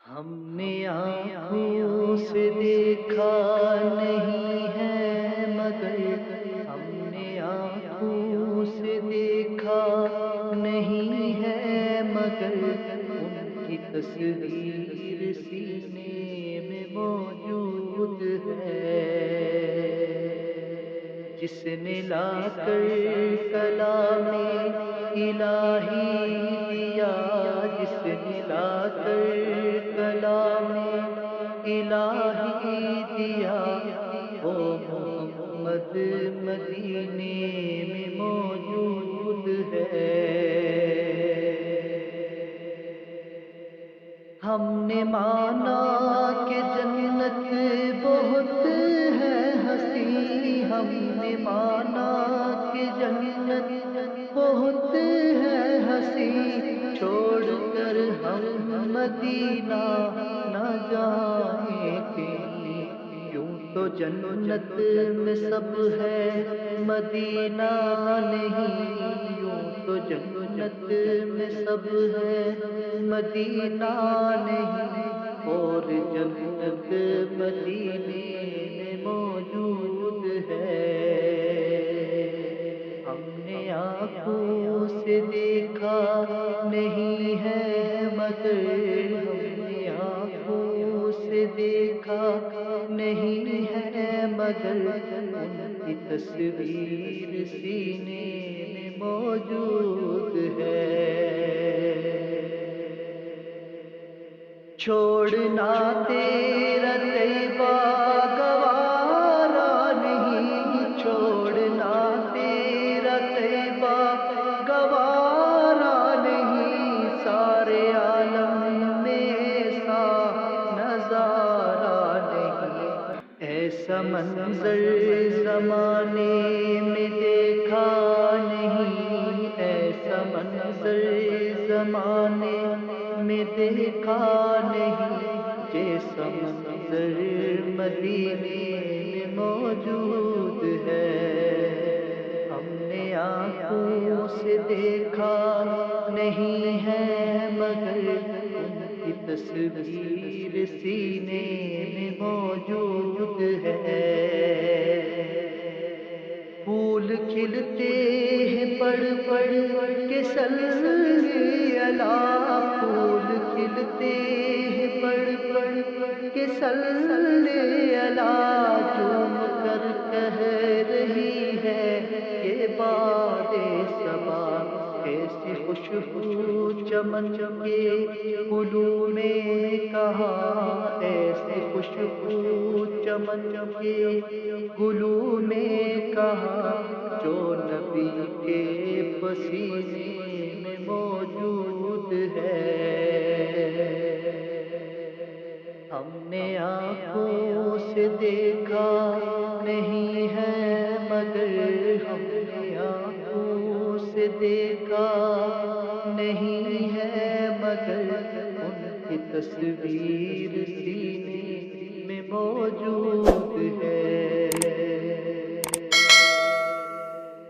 ہم نے آنکھوں سے دیکھا نہیں ہے مگر ہم نے آنکھوں سے دیکھا نہیں ہے مگر ان کی تصویر سینے میں موجود ہے، جس نے لا کر کلام الہی دیا، جس نے لا کر کلام الہی دیا، وہ محمد مدینے میں موجود ہے۔ ہم نے مانا کہ جنت بہت ہے ہنسی، ہم نے مانا کہ جنت بہت ہے ہنسی، چھوڑ کر ہم مدینہ نہ جائیں کہیں، یوں تو جنت میں سب ہے مدینہ نہیں، یوں تو جنت میں سب ہے مدینہ نہیں، اور جنت مدینے میں موجود ہے۔ ہم نے آنکھوں سے دیکھا نہیں ہے مگر ہم نے آنکھوں سے دیکھا نہیں ہے مگر ان کی تصویر سینے میں موجود ہے۔ چھوڑنا تیرا طیبہ گوارا نہیں، چھوڑنا تیرا طیبہ گوارا نہیں، سارے عالم میں ایسا نظارہ نہیں، ایسا منظر زمانے میں دیکھا نہیں، ایسا منظر زمانے میں دیکھا نہیں، جیسا منظر مدینے میں موجود ہے۔ ہم نے آنکھوں سے دیکھا نہیں ہے مگر ان کی تصویر سینے میں موجود ہے۔ پھول کھلتے ہیں پڑھ پڑھ کے صلی اللہ، پھول کھلتے ہیں پڑھ پڑھ کے صلی اللہ، جھوم کر کہہ رہی ہے یہ باد صبا، ایسی خوشبو چمن کے گلوں میں کہاں، ایسی خوشبو چمن کے گلوں میں کہاں، جو نبی کے پسینے میں موجود ہے۔ ہم نے آنکھوں سے دیکھا نہیں ہے مگر ہم نے آنکھوں سے دیکھا نہیں ہے مگر ان کی تصویر سینے میں موجود ہے۔